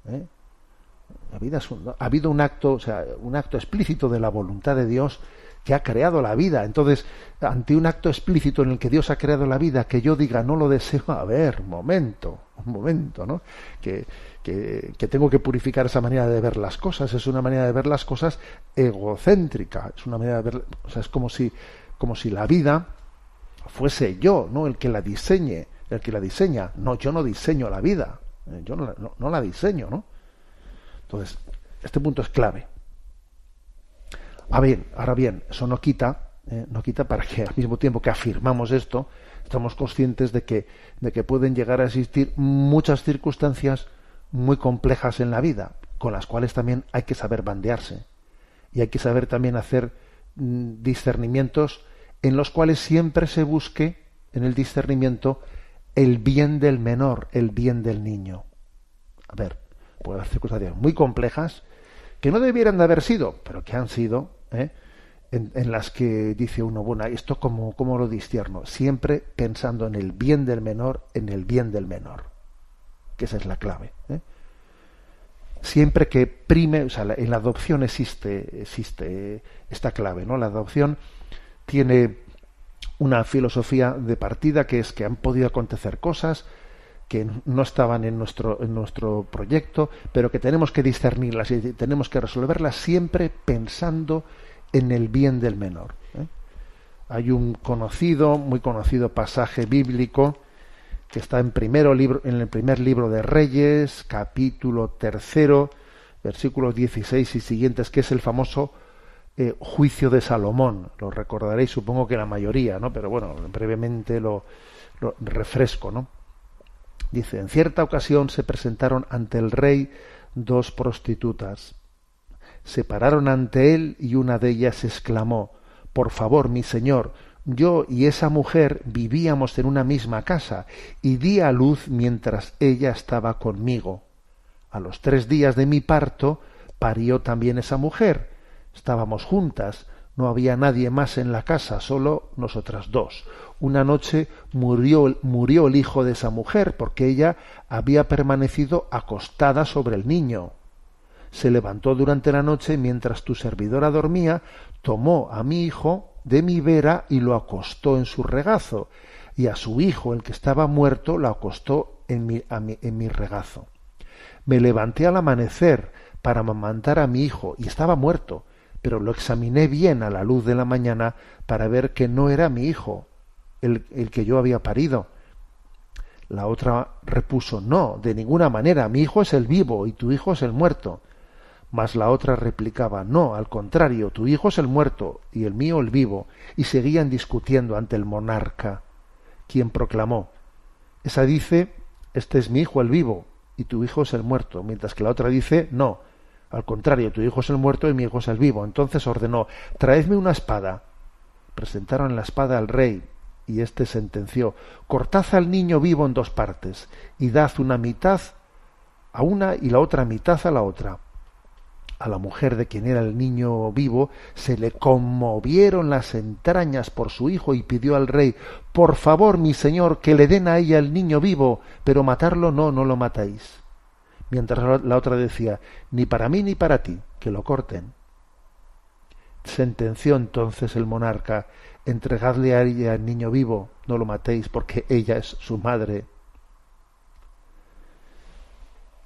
¿eh? La vida ha habido un acto, o sea, un acto explícito de la voluntad de Dios que ha creado la vida. Entonces, ante un acto explícito en el que Dios ha creado la vida, que yo diga no lo deseo, a ver, un momento, ¿no? Que tengo que purificar esa manera de ver las cosas. Es una manera de ver las cosas egocéntrica. Es una manera de ver, o sea, es como si la vida fuese yo, ¿no? El que la diseñe, el que la diseña. No, yo no diseño la vida. Yo no la diseño, ¿no? Entonces, este punto es clave. Ahora bien, eso no quita para que al mismo tiempo que afirmamos esto, estamos conscientes de que pueden llegar a existir muchas circunstancias muy complejas en la vida, con las cuales también hay que saber bandearse. Y hay que saber también hacer discernimientos en los cuales siempre se busque, en el discernimiento, el bien del menor, el bien del niño. A ver, puede haber circunstancias muy complejas que no debieran de haber sido, pero que han sido, en las que dice uno, bueno, ¿esto cómo lo discierno? Siempre pensando en el bien del menor, en el bien del menor. Que esa es la clave. Siempre que prime, o sea, en la adopción existe esta clave, ¿no? La adopción tiene una filosofía de partida que es que han podido acontecer cosas que no estaban en nuestro proyecto, pero que tenemos que discernirlas y tenemos que resolverlas siempre pensando en el bien del menor. Hay un muy conocido pasaje bíblico que está en el primer libro de Reyes, capítulo 3, versículos 16 y siguientes, que es el famoso juicio de Salomón. Lo recordaréis, supongo que la mayoría, ¿no? Pero bueno, brevemente lo refresco, ¿no? Dice, en cierta ocasión se presentaron ante el rey 2 prostitutas. Se pararon ante él y una de ellas exclamó, por favor, mi señor, yo y esa mujer vivíamos en una misma casa y di a luz mientras ella estaba conmigo. A los 3 días de mi parto parió también esa mujer. Estábamos juntas, no había nadie más en la casa, solo nosotras 2. Una noche murió el hijo de esa mujer porque ella había permanecido acostada sobre el niño. Se levantó durante la noche mientras tu servidora dormía, tomó a mi hijo de mi vera y lo acostó en su regazo, y a su hijo, el que estaba muerto, lo acostó en mi regazo. Me levanté al amanecer para amamantar a mi hijo y estaba muerto, pero lo examiné bien a la luz de la mañana para ver que no era mi hijo, el que yo había parido. La otra repuso, no, de ninguna manera, mi hijo es el vivo y tu hijo es el muerto. Mas la otra replicaba, no, al contrario, tu hijo es el muerto y el mío el vivo. Y seguían discutiendo ante el monarca, quien proclamó, esa dice, este es mi hijo el vivo y tu hijo es el muerto, mientras que la otra dice, no, al contrario, tu hijo es el muerto y mi hijo es el vivo. Entonces ordenó, traedme una espada. Presentaron la espada al rey y éste sentenció, cortad al niño vivo en 2 partes y dad una mitad a una y la otra mitad a la otra. A la mujer de quien era el niño vivo se le conmovieron las entrañas por su hijo y pidió al rey, por favor, mi señor, que le den a ella el niño vivo, pero matarlo no lo matáis. Mientras la otra decía, ni para mí ni para ti, que lo corten. Sentenció entonces el monarca, entregadle a ella el niño vivo, no lo matéis, porque ella es su madre.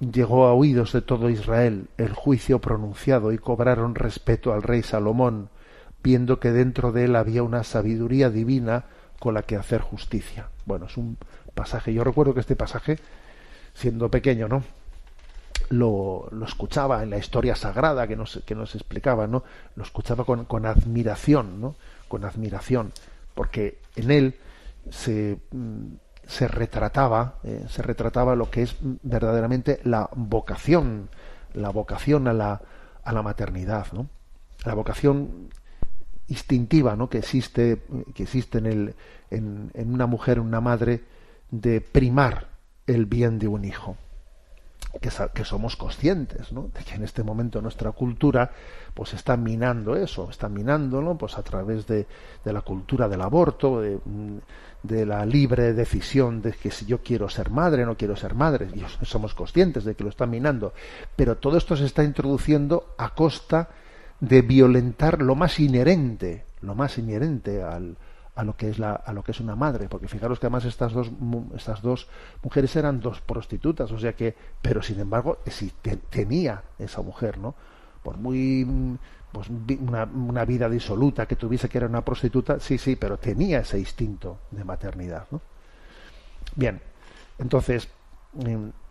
Llegó a oídos de todo Israel el juicio pronunciado y cobraron respeto al rey Salomón, viendo que dentro de él había una sabiduría divina con la que hacer justicia. Bueno, es un pasaje, yo recuerdo que este pasaje, siendo pequeño, ¿no?, lo escuchaba en la historia sagrada que nos explicaba, ¿no? Lo escuchaba con admiración, ¿no? Con admiración, porque en él se retrataba lo que es verdaderamente la vocación a la maternidad, ¿no? La vocación instintiva, ¿no?, que existe en una mujer, en una madre, de primar el bien de un hijo. que somos conscientes, ¿no?, de que en este momento nuestra cultura pues está minando eso, está minándolo pues a través de la cultura del aborto, de la libre decisión de que si yo quiero ser madre, no quiero ser madre, y somos conscientes de que lo está minando, pero todo esto se está introduciendo a costa de violentar lo más inherente a lo que es una madre, porque fijaros que además estas dos mujeres eran dos prostitutas, o sea que, pero sin embargo si tenía esa mujer, ¿no?, por muy pues una vida disoluta que tuviese, que era una prostituta, sí, pero tenía ese instinto de maternidad, ¿no? Bien, entonces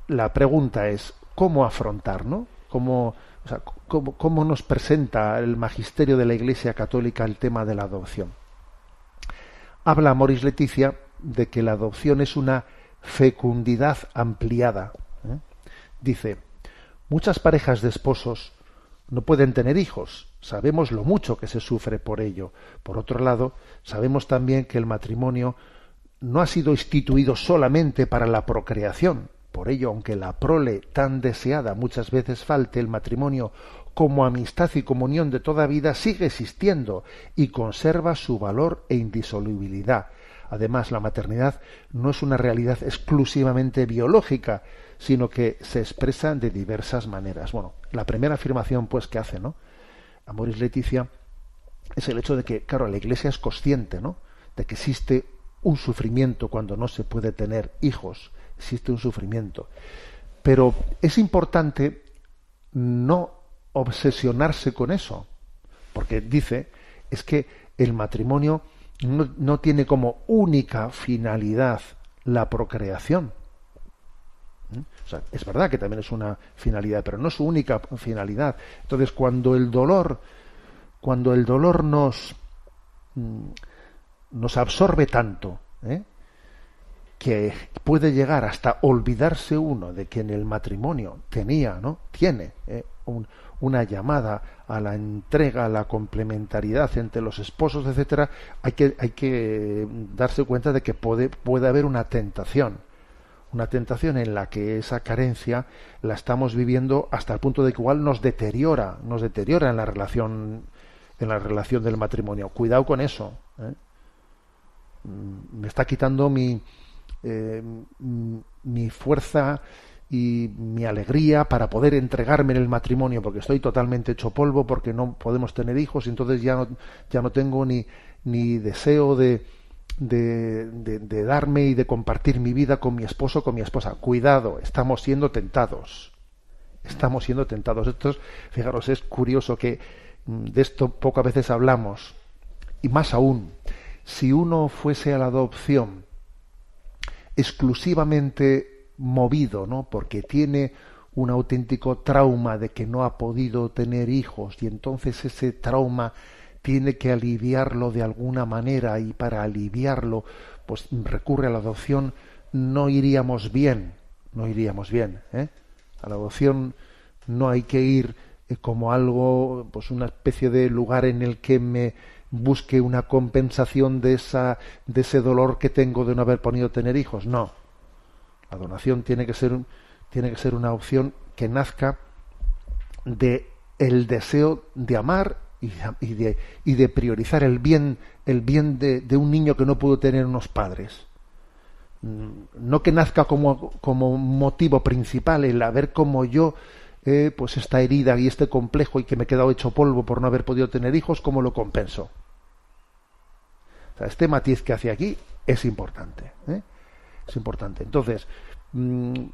la pregunta es ¿cómo afrontar, ¿no? ¿Cómo nos presenta el magisterio de la Iglesia Católica el tema de la adopción? Habla Amoris Laetitia de que la adopción es una fecundidad ampliada. Dice, muchas parejas de esposos no pueden tener hijos. Sabemos lo mucho que se sufre por ello. Por otro lado, sabemos también que el matrimonio no ha sido instituido solamente para la procreación. Por ello, aunque la prole tan deseada muchas veces falte, el matrimonio como amistad y comunión de toda vida sigue existiendo y conserva su valor e indisolubilidad. Además, la maternidad no es una realidad exclusivamente biológica, sino que se expresa de diversas maneras. Bueno, la primera afirmación pues que hace, ¿no?, Amoris Laetitia, es el hecho de que, claro, la Iglesia es consciente, ¿no?, de que existe un sufrimiento cuando no se puede tener hijos, existe un sufrimiento. Pero es importante no obsesionarse con eso, porque dice, es que el matrimonio no tiene como única finalidad la procreación. O sea, es verdad que también es una finalidad, pero no es su única finalidad. Entonces, cuando el dolor nos absorbe tanto, que puede llegar hasta olvidarse uno de que en el matrimonio tiene una llamada a la entrega, a la complementariedad entre los esposos, etcétera, hay que darse cuenta de que puede haber una tentación en la que esa carencia la estamos viviendo hasta el punto de que igual nos deteriora en la relación del matrimonio. Cuidado con eso, me está quitando mi fuerza y mi alegría para poder entregarme en el matrimonio, porque estoy totalmente hecho polvo, porque no podemos tener hijos, y entonces ya no tengo ni deseo de darme y de compartir mi vida con mi esposo, con mi esposa. Cuidado, estamos siendo tentados. Esto, fijaros, es curioso que de esto pocas veces hablamos, y más aún, si uno fuese a la adopción exclusivamente movido, ¿no?, porque tiene un auténtico trauma de que no ha podido tener hijos, y entonces ese trauma tiene que aliviarlo de alguna manera, y para aliviarlo pues recurre a la adopción, no iríamos bien. A la adopción no hay que ir como algo, pues una especie de lugar en el que me busque una compensación de ese dolor que tengo de no haber podido tener hijos. No, la donación tiene que ser una opción que nazca de el deseo de amar y de priorizar el bien de un niño que no pudo tener unos padres. No que nazca como motivo principal el ver cómo yo pues esta herida y este complejo, y que me he quedado hecho polvo por no haber podido tener hijos, ¿cómo lo compenso? O sea, este matiz que hace aquí es importante, es importante. Entonces, un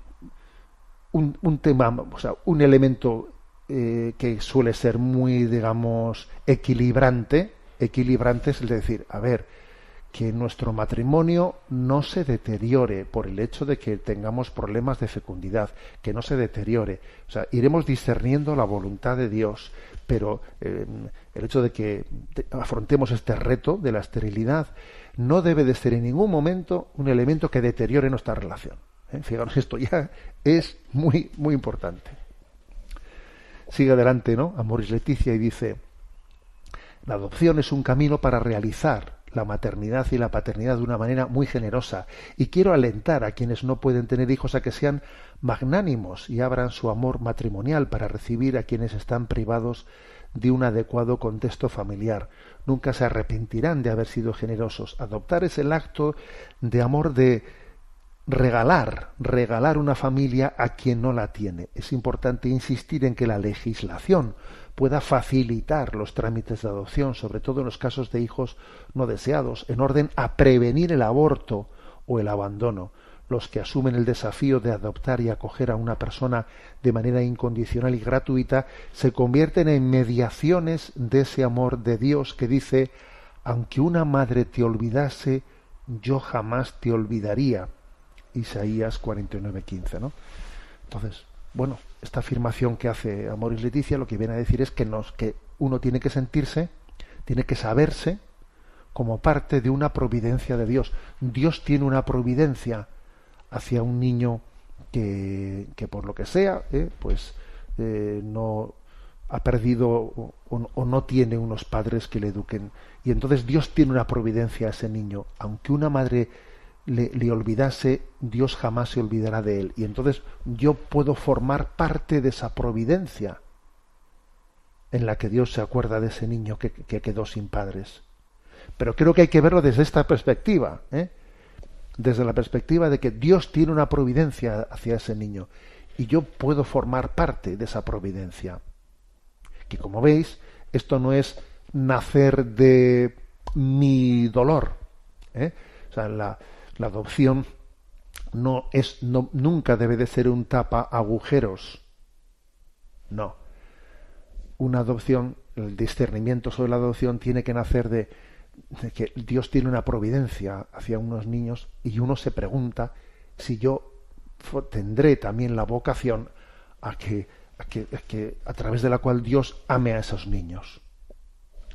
tema, o sea, un elemento que suele ser muy, digamos, equilibrante es el de decir, a ver, que nuestro matrimonio no se deteriore por el hecho de que tengamos problemas de fecundidad, que no se deteriore. O sea, iremos discerniendo la voluntad de Dios, pero el hecho de que afrontemos este reto de la esterilidad no debe de ser en ningún momento un elemento que deteriore nuestra relación. Fijaros, esto ya es muy, muy importante. Sigue adelante, ¿no?, Amoris Laetitia, y dice: la adopción es un camino para realizar la maternidad y la paternidad de una manera muy generosa. Y quiero alentar a quienes no pueden tener hijos a que sean magnánimos y abran su amor matrimonial para recibir a quienes están privados de un adecuado contexto familiar. Nunca se arrepentirán de haber sido generosos. Adoptar es el acto de amor de regalar una familia a quien no la tiene. Es importante insistir en que la legislación pueda facilitar los trámites de adopción, sobre todo en los casos de hijos no deseados, en orden a prevenir el aborto o el abandono. Los que asumen el desafío de adoptar y acoger a una persona de manera incondicional y gratuita se convierten en mediaciones de ese amor de Dios que dice: aunque una madre te olvidase, yo jamás te olvidaría. Isaías 49:15, ¿no? Entonces, bueno, esta afirmación que hace Amoris Laetitia lo que viene a decir es que uno tiene que sentirse, tiene que saberse como parte de una providencia de Dios. Dios tiene una providencia hacia un niño que por lo que sea, no ha perdido o no tiene unos padres que le eduquen. Y entonces Dios tiene una providencia a ese niño. Aunque una madre le olvidase, Dios jamás se olvidará de él. Y entonces yo puedo formar parte de esa providencia en la que Dios se acuerda de ese niño que quedó sin padres. Pero creo que hay que verlo desde esta perspectiva, desde la perspectiva de que Dios tiene una providencia hacia ese niño y yo puedo formar parte de esa providencia. Que como veis, esto no es nacer de mi dolor, O sea, la adopción nunca debe de ser un tapa agujeros. No. Una adopción, el discernimiento sobre la adopción tiene que nacer de que Dios tiene una providencia hacia unos niños y uno se pregunta si yo tendré también la vocación a través de la cual Dios ame a esos niños.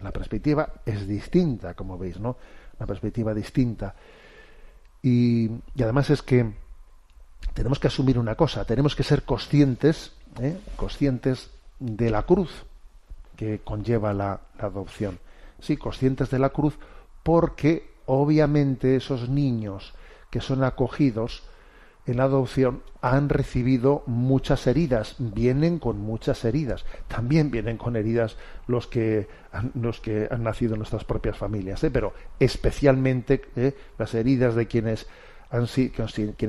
La perspectiva es distinta, como veis, ¿no? Una perspectiva distinta. Y además es que tenemos que asumir una cosa, tenemos que ser conscientes de la cruz que conlleva la adopción. Sí, conscientes de la cruz, porque obviamente esos niños que son acogidos en la adopción han recibido muchas heridas, vienen con muchas heridas. También vienen con heridas los que han nacido en nuestras propias familias, pero especialmente las heridas de quienes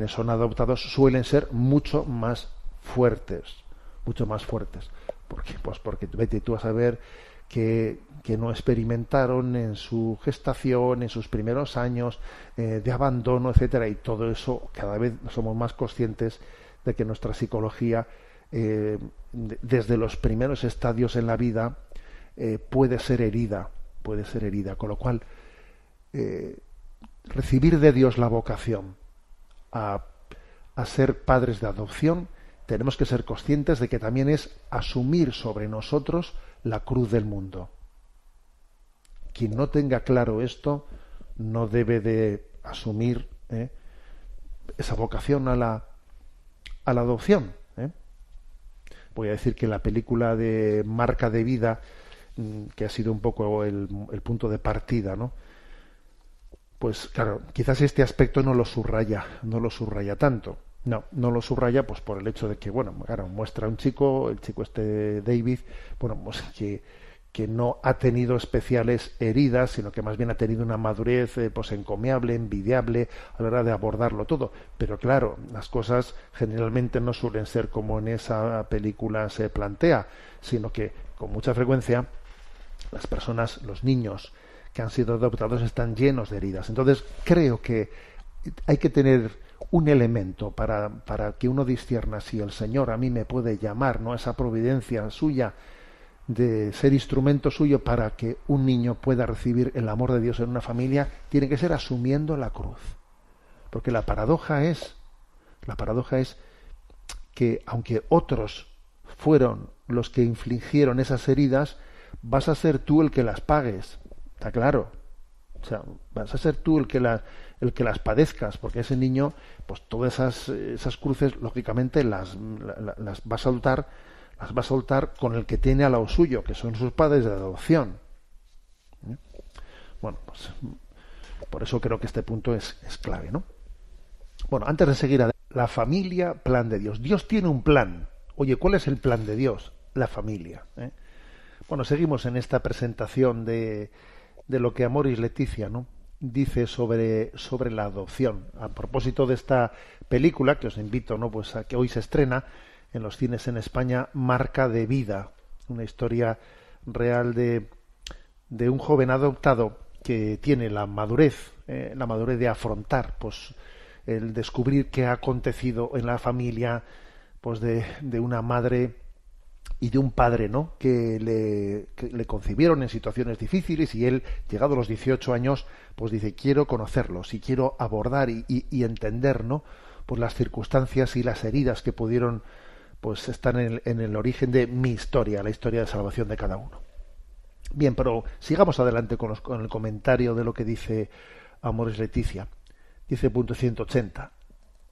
son adoptados suelen ser mucho más fuertes. Porque vete tú a saber que no experimentaron en su gestación, en sus primeros años de abandono, etcétera, y todo eso cada vez somos más conscientes de que nuestra psicología desde los primeros estadios en la vida puede ser herida, con lo cual recibir de Dios la vocación a ser padres de adopción, tenemos que ser conscientes de que también es asumir sobre nosotros la cruz del mundo. Quien no tenga claro esto no debe de asumir esa vocación a la adopción. Voy a decir que la película de Marca de Vida, que ha sido un poco el punto de partida, ¿no? Pues claro, quizás este aspecto no lo subraya tanto. No lo subraya pues por el hecho de que, claro, muestra un chico, el chico David, pues que no ha tenido especiales heridas, sino que más bien ha tenido una madurez pues encomiable, envidiable a la hora de abordarlo todo. Pero claro, las cosas generalmente no suelen ser como en esa película se plantea, sino que con mucha frecuencia las personas, los niños que han sido adoptados están llenos de heridas. Entonces creo que hay que tener un elemento para que uno discierna si el Señor a mí me puede llamar, ¿no?, a esa providencia suya de ser instrumento suyo para que un niño pueda recibir el amor de Dios en una familia, tiene que ser asumiendo la cruz. Porque la paradoja es que aunque otros fueron los que infligieron esas heridas, vas a ser tú el que las pagues. Está claro. O sea, vas a ser tú el que las padezcas, porque ese niño, pues todas esas cruces, lógicamente las va a soltar con el que tiene al lado suyo, que son sus padres de adopción. Bueno, pues Por eso creo que este punto es clave, ¿no? Bueno, antes de seguir adelante, la familia, plan de Dios. Dios tiene un plan. Oye, ¿cuál es el plan de Dios? La familia. Bueno, seguimos en esta presentación de lo que Amoris Laetitia, ¿no?, dice sobre la adopción. A propósito de esta película, que os invito, ¿no?, pues a que hoy se estrena en los cines en España, Marca de Vida, una historia real de un joven adoptado que tiene la madurez de afrontar, pues, el descubrir qué ha acontecido en la familia, pues, de una madre y de un padre, ¿no?, que le concibieron en situaciones difíciles, y él, llegado a los 18 años, pues dice: quiero conocerlos y quiero abordar y entender, ¿no?, pues las circunstancias y las heridas que pudieron, pues, estar en el origen de mi historia, la historia de salvación de cada uno. Bien, pero sigamos adelante con el comentario de lo que dice Amoris Laetitia. Dice punto 180.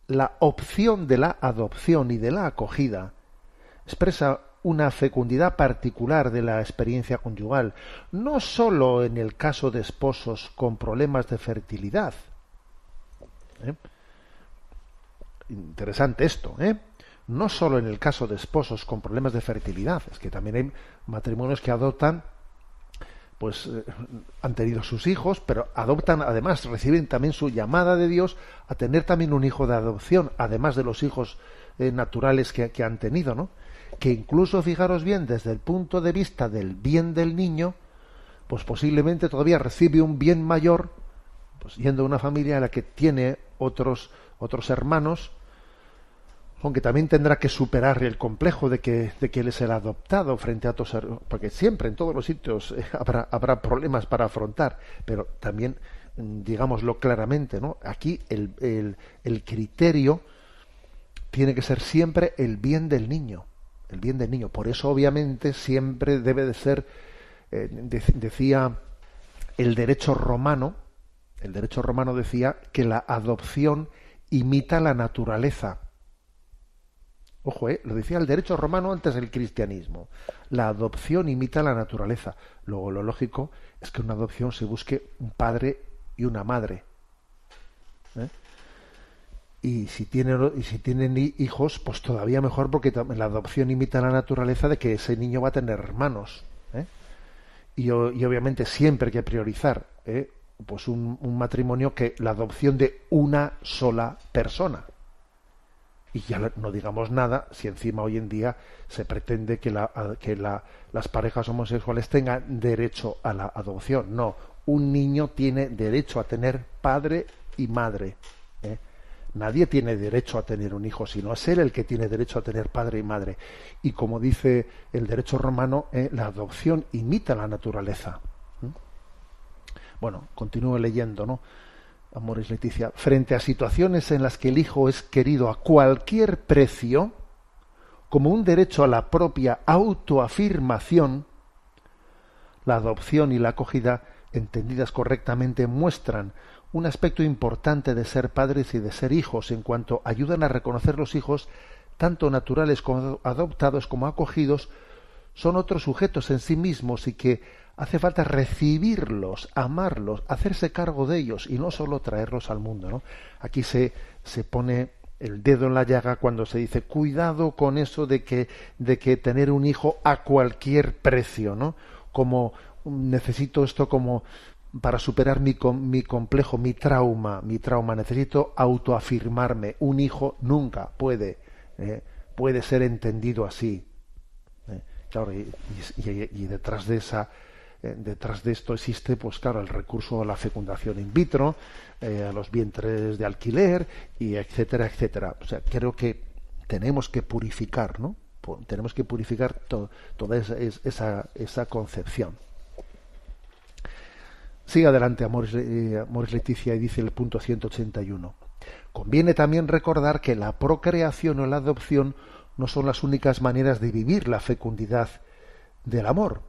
La opción de la adopción y de la acogida expresa una fecundidad particular de la experiencia conyugal, no sólo en el caso de esposos con problemas de fertilidad. Interesante esto, no sólo en el caso de esposos con problemas de fertilidad, es que también hay matrimonios que adoptan, pues han tenido sus hijos, pero adoptan, además reciben también su llamada de Dios a tener también un hijo de adopción, además de los hijos naturales que han tenido, ¿no? Que incluso, fijaros bien, desde el punto de vista del bien del niño, pues posiblemente todavía recibe un bien mayor, pues yendo a una familia en la que tiene otros hermanos, aunque también tendrá que superar el complejo de que él es el adoptado frente a otros, porque siempre en todos los sitios habrá problemas para afrontar, pero también, digámoslo claramente, ¿no?, aquí el criterio tiene que ser siempre el bien del niño, el bien del niño. Por eso, obviamente, siempre debe de ser, decía el derecho romano decía que la adopción imita la naturaleza. Ojo, lo decía el derecho romano antes del cristianismo. La adopción imita la naturaleza. Luego, lo lógico es que en una adopción se busque un padre y una madre. Y si tienen hijos, pues todavía mejor, porque la adopción imita la naturaleza de que ese niño va a tener hermanos. Y obviamente siempre hay que priorizar pues un matrimonio, que la adopción de una sola persona. Y ya no digamos nada si encima hoy en día se pretende que las parejas homosexuales tengan derecho a la adopción. No, un niño tiene derecho a tener padre y madre. Nadie tiene derecho a tener un hijo, sino es él el que tiene derecho a tener padre y madre. Y como dice el derecho romano, la adopción imita la naturaleza. Bueno, continúo leyendo, ¿no? Amoris Laetitia. Frente a situaciones en las que el hijo es querido a cualquier precio, como un derecho a la propia autoafirmación, la adopción y la acogida, entendidas correctamente, muestran un aspecto importante de ser padres y de ser hijos, en cuanto ayudan a reconocer los hijos, tanto naturales como adoptados como acogidos, son otros sujetos en sí mismos, y que hace falta recibirlos, amarlos, hacerse cargo de ellos y no solo traerlos al mundo, ¿no? Aquí se pone el dedo en la llaga cuando se dice cuidado con eso de que tener un hijo a cualquier precio, ¿no? Como necesito esto como para superar mi complejo, mi trauma, necesito autoafirmarme. Un hijo nunca puede ser entendido así. Claro, y detrás de esto existe, pues claro, el recurso a la fecundación in vitro, a los vientres de alquiler, y etcétera, etcétera. O sea, creo que tenemos que purificar, ¿no? Tenemos que purificar toda esa concepción. Sigue adelante Amoris Laetitia y dice el punto 181. Conviene también recordar que la procreación o la adopción no son las únicas maneras de vivir la fecundidad del amor.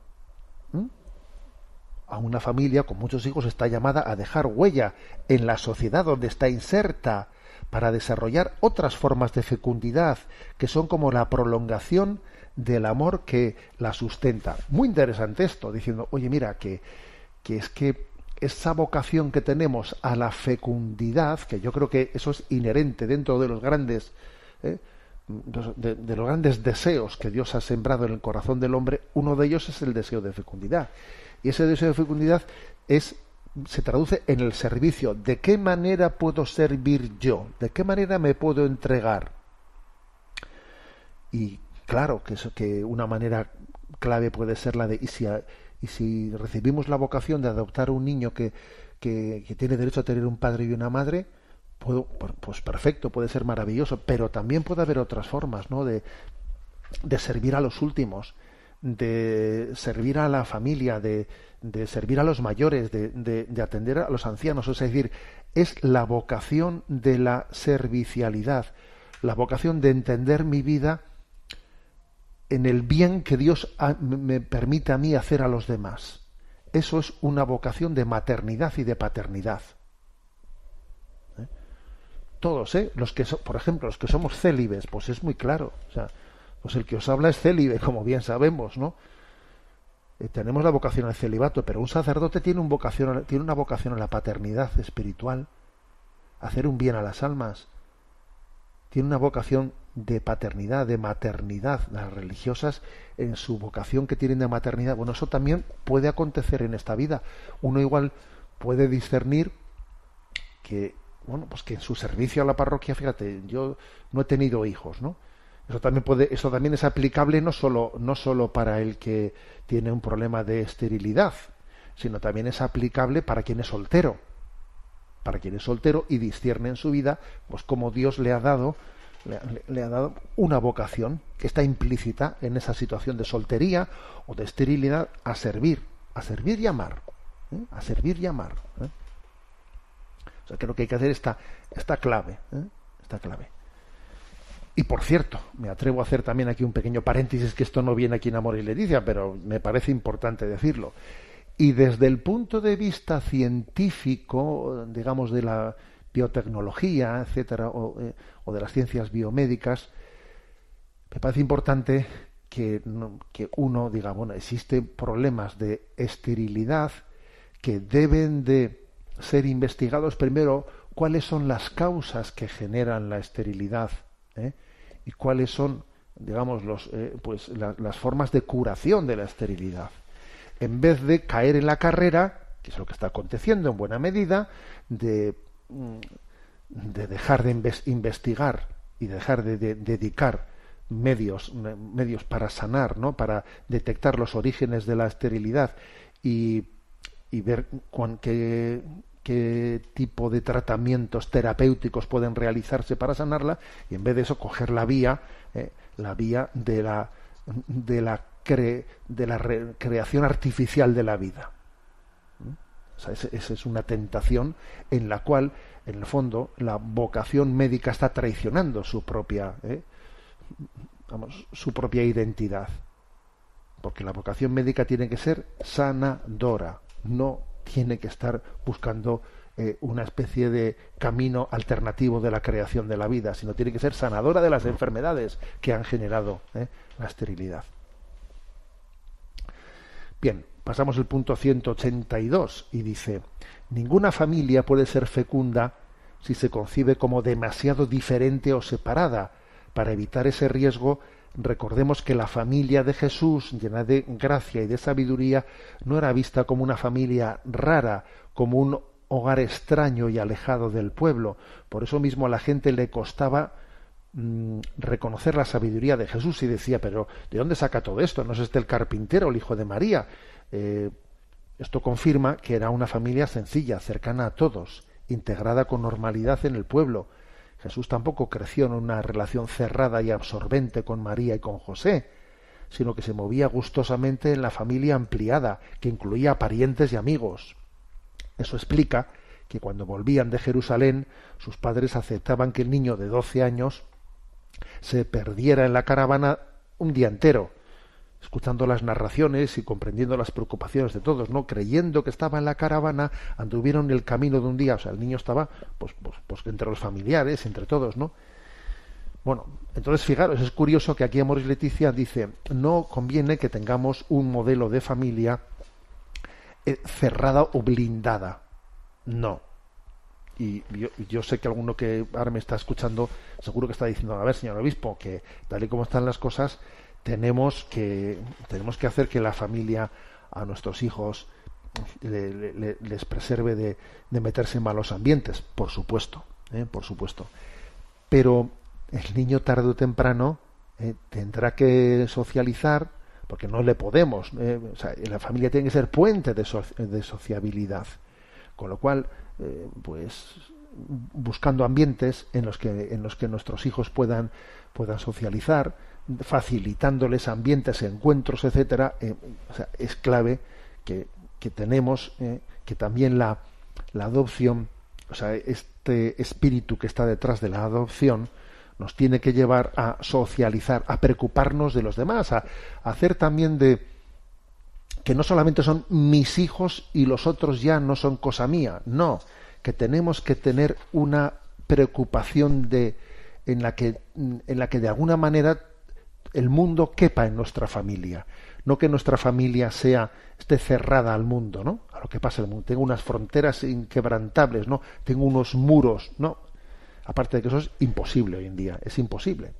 A una familia con muchos hijos está llamada a dejar huella en la sociedad donde está inserta, para desarrollar otras formas de fecundidad que son como la prolongación del amor que la sustenta. Muy interesante esto, diciendo, oye, mira, que es que esa vocación que tenemos a la fecundidad, que yo creo que eso es inherente dentro de los grandes de los grandes deseos que Dios ha sembrado en el corazón del hombre, uno de ellos es el deseo de fecundidad. Y ese deseo de fecundidad se traduce en el servicio. ¿De qué manera puedo servir yo? ¿De qué manera me puedo entregar? Y claro que una manera clave puede ser la de y si recibimos la vocación de adoptar un niño que tiene derecho a tener un padre y una madre, pues perfecto, puede ser maravilloso, pero también puede haber otras formas, ¿no? de servir a los últimos, de servir a la familia, de servir a los mayores, de atender a los ancianos. Es decir, es la vocación de la servicialidad, la vocación de entender mi vida en el bien que Dios me permite a mí hacer a los demás. Eso es una vocación de maternidad y de paternidad. Todos, por ejemplo, los que somos célibes, pues es muy claro. O sea, pues el que os habla es célibe, como bien sabemos, ¿no? Tenemos la vocación al celibato, pero un sacerdote tiene una vocación a la paternidad espiritual, a hacer un bien a las almas. Tiene una vocación de paternidad, de maternidad. Las religiosas, en su vocación que tienen de maternidad, bueno, eso también puede acontecer en esta vida. Uno igual puede discernir que, bueno, pues que en su servicio a la parroquia, fíjate, yo no he tenido hijos, ¿no? Eso también es aplicable no solo para el que tiene un problema de esterilidad, sino también es aplicable para quien es soltero. Para quien es soltero y discierne en su vida, pues como Dios le ha dado una vocación que está implícita en esa situación de soltería o de esterilidad, a servir y amar, a servir y amar. O sea, creo que hay que hacer esta clave, esta clave. Y por cierto, me atrevo a hacer también aquí un pequeño paréntesis, que esto no viene aquí en Amor y Leticia, pero me parece importante decirlo. Y desde el punto de vista científico, digamos, de la biotecnología, etcétera, o de las ciencias biomédicas, me parece importante que uno diga, bueno, existen problemas de esterilidad que deben de ser investigados primero, cuáles son las causas que generan la esterilidad, y cuáles son, digamos, las formas de curación de la esterilidad, en vez de caer en la carrera, que es lo que está aconteciendo en buena medida, de dejar de investigar y dejar de dedicar medios para sanar, ¿no? Para detectar los orígenes de la esterilidad y ver qué tipo de tratamientos terapéuticos pueden realizarse para sanarla, y en vez de eso coger la vía de la creación artificial de la vida. O sea, esa es una tentación en la cual, en el fondo, la vocación médica está traicionando su propia identidad, porque la vocación médica tiene que ser sanadora, no tiene que estar buscando una especie de camino alternativo de la creación de la vida, sino tiene que ser sanadora de las enfermedades que han generado la esterilidad. Bien, pasamos al punto 182 y dice: ninguna familia puede ser fecunda si se concibe como demasiado diferente o separada. Para evitar ese riesgo, recordemos que la familia de Jesús, llena de gracia y de sabiduría, no era vista como una familia rara, como un hogar extraño y alejado del pueblo. Por eso mismo a la gente le costaba reconocer la sabiduría de Jesús, y decía, pero ¿de dónde saca todo esto? ¿No es este el carpintero, el hijo de María? Esto confirma que era una familia sencilla, cercana a todos, integrada con normalidad en el pueblo. Jesús tampoco creció en una relación cerrada y absorbente con María y con José, sino que se movía gustosamente en la familia ampliada, que incluía a parientes y amigos. Eso explica que cuando volvían de Jerusalén, sus padres aceptaban que el niño de 12 años se perdiera en la caravana un día entero, escuchando las narraciones y comprendiendo las preocupaciones de todos, ¿no? Creyendo que estaba en la caravana, anduvieron el camino de un día. O sea, el niño estaba pues entre los familiares, entre todos, ¿no? Bueno, entonces fijaros, es curioso que aquí Amoris Leticia dice: no conviene que tengamos un modelo de familia cerrada o blindada. No. Y yo sé que alguno que ahora me está escuchando seguro que está diciendo, a ver, señor obispo, que tal y como están las cosas, tenemos que hacer que la familia a nuestros hijos les preserve de meterse en malos ambientes, por supuesto, por supuesto. Pero el niño tarde o temprano tendrá que socializar, porque no le podemos, o sea, la familia tiene que ser puente de sociabilidad, con lo cual pues buscando ambientes en los que nuestros hijos puedan socializar, facilitándoles ambientes, encuentros, etcétera. O sea, es clave que tenemos que también la adopción, o sea, este espíritu que está detrás de la adopción nos tiene que llevar a socializar, a preocuparnos de los demás, a hacer también de que no solamente son mis hijos y los otros ya no son cosa mía, no, que tenemos que tener una preocupación en la que de alguna manera el mundo quepa en nuestra familia, no que nuestra familia esté cerrada al mundo, ¿no? A lo que pasa en el mundo. Tengo unas fronteras inquebrantables, ¿no? Tengo unos muros, no. Aparte de que eso es imposible hoy en día, es imposible,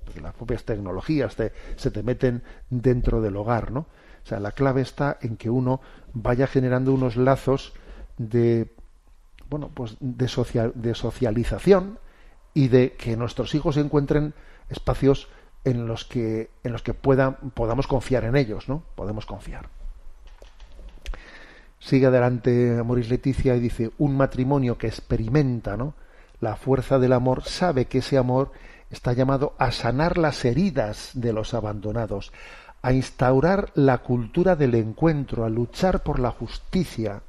porque las propias tecnologías se te meten dentro del hogar, ¿no? O sea, la clave está en que uno vaya generando unos lazos de socialización y de que nuestros hijos encuentren espacios en los que podamos confiar en ellos, ¿no? Podemos confiar. Sigue adelante Amoris Laetitia y dice: un matrimonio que experimenta, ¿no?, la fuerza del amor sabe que ese amor está llamado a sanar las heridas de los abandonados, a instaurar la cultura del encuentro, a luchar por la justicia.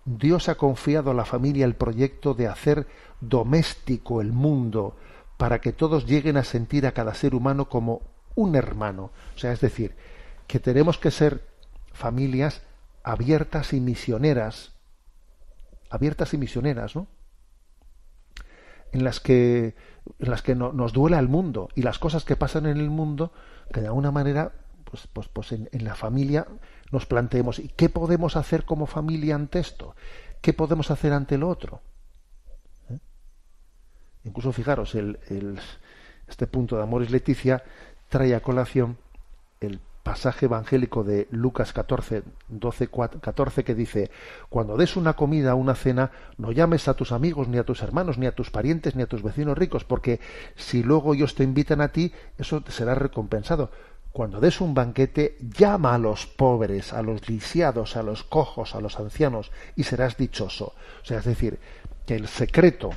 Dios ha confiado a la familia el proyecto de hacer doméstico el mundo para que todos lleguen a sentir a cada ser humano como un hermano. O sea, es decir, que tenemos que ser familias abiertas y misioneras, ¿no? En las que nos duela el mundo y las cosas que pasan en el mundo, que de alguna manera pues en la familia nos planteemos: ¿y qué podemos hacer como familia ante esto? ¿Qué podemos hacer ante lo otro? Incluso fijaros, este punto de Amoris Laetitia trae a colación el pasaje evangélico de Lucas 14, 12, 14, que dice: cuando des una comida o una cena, no llames a tus amigos, ni a tus hermanos, ni a tus parientes, ni a tus vecinos ricos, porque si luego ellos te invitan a ti, eso te será recompensado. Cuando des un banquete, llama a los pobres, a los lisiados, a los cojos, a los ancianos, y serás dichoso. O sea, es decir, que el secreto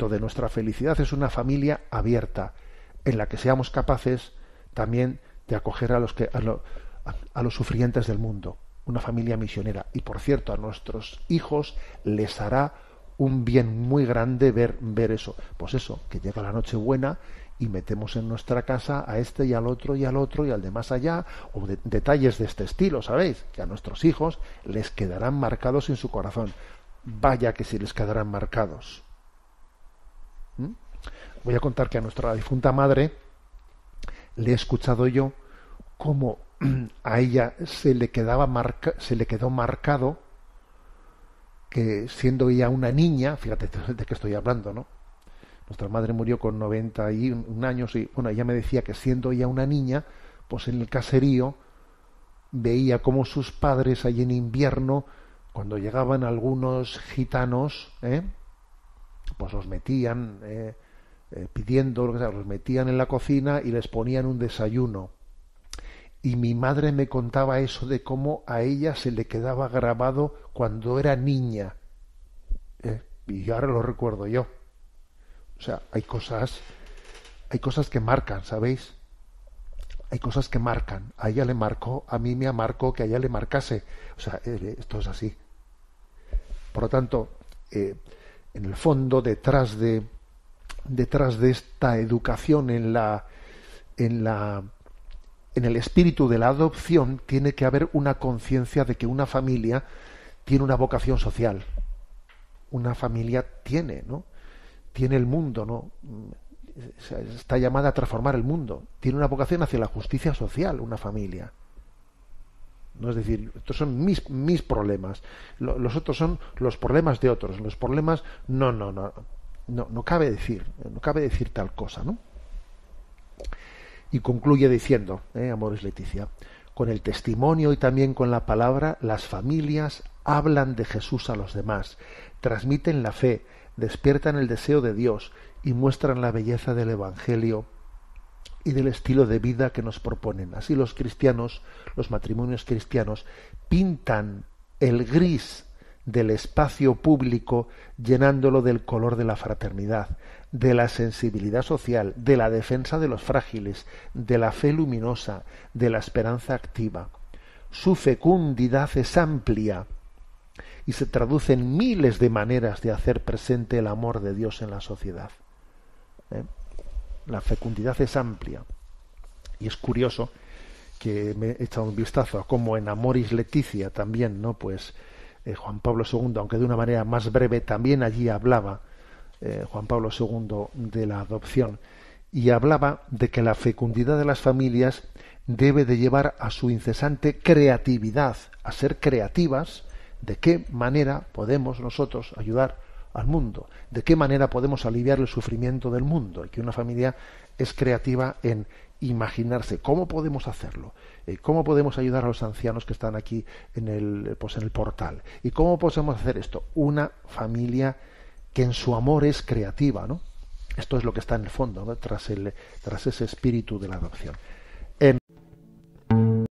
de nuestra felicidad es una familia abierta, en la que seamos capaces también de acoger a los sufrientes del mundo, una familia misionera. Y por cierto, a nuestros hijos les hará un bien muy grande ver eso. Pues eso, que llega la Nochebuena y metemos en nuestra casa a este y al otro y al otro y al de más allá, o detalles de este estilo, ¿sabéis? Que a nuestros hijos les quedarán marcados en su corazón. Vaya que si les quedarán marcados. Voy a contar que a nuestra difunta madre le he escuchado yo cómo a ella se le quedó marcado que, siendo ella una niña, fíjate de qué estoy hablando, ¿no? Nuestra madre murió con 91 años y, bueno, ella me decía que siendo ella una niña, pues en el caserío veía cómo sus padres allí en invierno, cuando llegaban algunos gitanos, pues los metían pidiendo, los metían en la cocina y les ponían un desayuno. Y mi madre me contaba eso de cómo a ella se le quedaba grabado cuando era niña. Y ahora lo recuerdo yo. O sea, hay cosas que marcan, ¿sabéis? Hay cosas que marcan. A ella le marcó, a mí me marcó que a ella le marcase. O sea, esto es así. Por lo tanto, en el fondo, detrás de esta educación en el espíritu de la adopción, tiene que haber una conciencia de que una familia tiene una vocación social. Una familia tiene el mundo, ¿no? Está llamada a transformar el mundo. Tiene una vocación hacia la justicia social, una familia. ¿no? Es decir, estos son mis problemas, los otros son los problemas de otros, los problemas no cabe decir tal cosa, ¿no? Y concluye diciendo, Amoris Laetitia, con el testimonio y también con la palabra, las familias hablan de Jesús a los demás, transmiten la fe, despiertan el deseo de Dios y muestran la belleza del Evangelio y del estilo de vida que nos proponen. Así los cristianos, los matrimonios cristianos, pintan el gris del espacio público llenándolo del color de la fraternidad, de la sensibilidad social, de la defensa de los frágiles, de la fe luminosa, de la esperanza activa. Su fecundidad es amplia y se traduce en miles de maneras de hacer presente el amor de Dios en la sociedad. La fecundidad es amplia. Y es curioso que me he echado un vistazo a cómo en Amoris Laetitia también, ¿no? Pues Juan Pablo II, aunque de una manera más breve, también allí hablaba Juan Pablo II de la adopción, y hablaba de que la fecundidad de las familias debe de llevar a su incesante creatividad, a ser creativas. ¿De qué manera podemos nosotros ayudar al mundo? ¿De qué manera podemos aliviar el sufrimiento del mundo? Y que una familia es creativa en imaginarse cómo podemos hacerlo, cómo podemos ayudar a los ancianos que están aquí en el portal, y cómo podemos hacer esto. Una familia que en su amor es creativa, ¿no? Esto es lo que está en el fondo, ¿no? tras ese espíritu de la adopción.